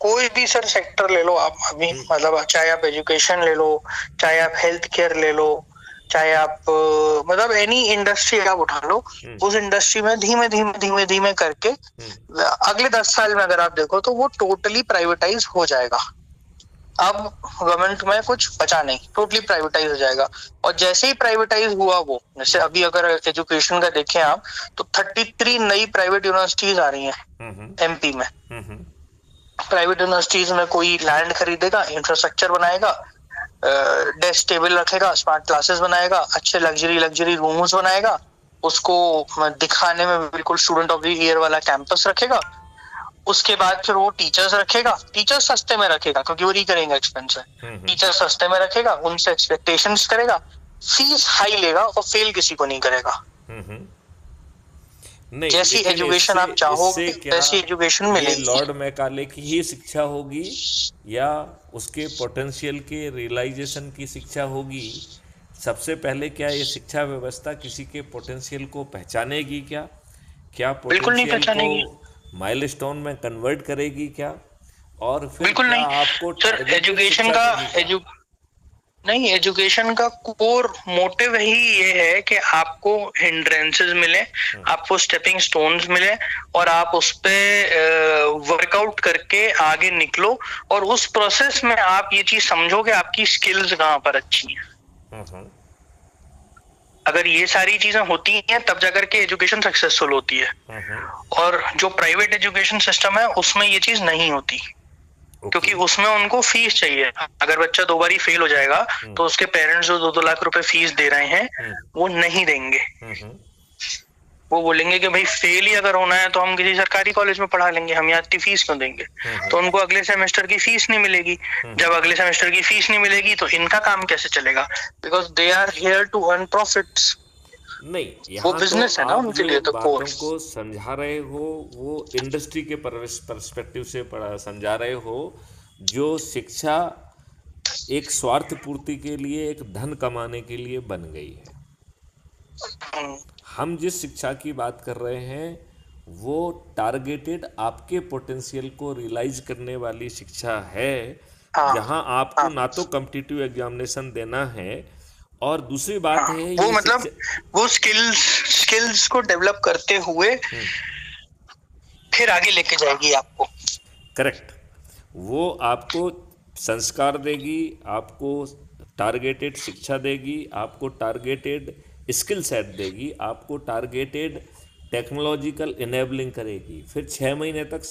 कोई भी sir sector ले लो आप अभी, मतलब चाहे आप एजुकेशन ले लो, चाहे आप हेल्थ केयर ले लो, चाहे आप मतलब एनी इंडस्ट्री आप उठा लो, उस इंडस्ट्री में धीमे धीमे धीमे धीमे करके अगले 10 साल में अगर आप देखो तो वो टोटली प्राइवेटाइज हो जाएगा। अब गवर्नमेंट में कुछ बचा नहीं, टोटली प्राइवेटाइज हो जाएगा। और जैसे ही प्राइवेटाइज हुआ वो, जैसे अभी अगर एजुकेशन का देखें आप, तो 33 नई प्राइवेट यूनिवर्सिटीज आ रही हैं एमपी में। प्राइवेट यूनिवर्सिटीज में कोई लैंड खरीदेगा, इंफ्रास्ट्रक्चर बनाएगा, डेस्क टेबल रखेगा, स्मार्ट क्लासेस बनाएगा, अच्छे लग्जरी रूम्स बनाएगा, उसको दिखाने में बिल्कुल स्टूडेंट ऑफ द ईयर वाला कैंपस रखेगा। उसके बाद फिर वो टीचर्स रखेगा, टीचर्स सस्ते में रखेगा क्योंकि वो नहीं करेंगे एक्सपेंस है, टीचर सस्ते में रखेगा, उनसे एक्सपेक्टेशंस करेगा, फीस हाई लेगा और फेल किसी को नहीं करेगा। नहीं, जैसी एजुकेशन आप चाहोगे वैसी एजुकेशन ये मिलेगी। लॉर्ड मैकाले की ही शिक्षा होगी या उसके पोटेंशियल के रियलाइजेशन की शिक्षा होगी? सबसे पहले क्या ये शिक्षा व्यवस्था किसी के पोटेंशियल को पहचानेगी क्या? क्या बिल्कुल नहीं पोटेंशियल को पहचानेगी, माइलस्टोन में कन्वर्ट करेगी क्या? और फिर बिल्कुल क्या नहीं आपको सर। टारगेटेड शिक्षा देगी क्या? नहीं, एजुकेशन का कोर मोटिव ही ये है कि आपको हिंड्रेंसेस मिले, आपको स्टेपिंग स्टोन्स मिले और आप उस पे वर्कआउट करके आगे निकलो और उस प्रोसेस में आप ये चीज समझो कि आपकी स्किल्स कहाँ पर अच्छी हैं। अगर ये सारी चीजें होती हैं तब जाकर के एजुकेशन सक्सेसफुल होती है। और जो प्राइवेट एजुकेशन सिस्टम है उसमें ये चीज नहीं होती, क्योंकि उसमें उनको फीस चाहिए। अगर बच्चा 2 बार फेल हो जाएगा तो उसके पेरेंट्स जो 2-2 लाख रुपए फीस दे रहे हैं वो नहीं देंगे। वो बोलेंगे कि भाई फेल ही अगर होना है तो हम किसी सरकारी कॉलेज में पढ़ा लेंगे, हम यहाँ इतनी फीस क्यों देंगे। तो उनको अगले सेमेस्टर की फीस नहीं मिलेगी। जब अगले सेमेस्टर की फीस नहीं मिलेगी तो इनका काम कैसे चलेगा, because they are here to earn profits. नहीं, वो यहाँ तो बिजनेस है ना आप उनके जो लिए तो बातों कोर्स। को समझा रहे हो वो इंडस्ट्री के पर्सपेक्टिव से समझा रहे हो। जो शिक्षा एक स्वार्थ पूर्ति के लिए, एक धन कमाने के लिए बन गई है। हम जिस शिक्षा की बात कर रहे हैं वो टारगेटेड आपके पोटेंशियल को रियलाइज करने वाली शिक्षा है, जहां आपको ना तो कॉम्पिटिटिव एग्जामिनेशन देना है और दूसरी बात है वो ये मतलब शिक्षा। वो स्किल्स को डेवलप करते हुए फिर आगे लेके जाएगी आपको। करेक्ट। वो आपको संस्कार देगी, आपको टारगेटेड शिक्षा देगी, आपको टारगेटेड स्किल सेट देगी, आपको टारगेटेड टेक्नोलॉजिकल इनेबलिंग करेगी। फिर 6 महीने तक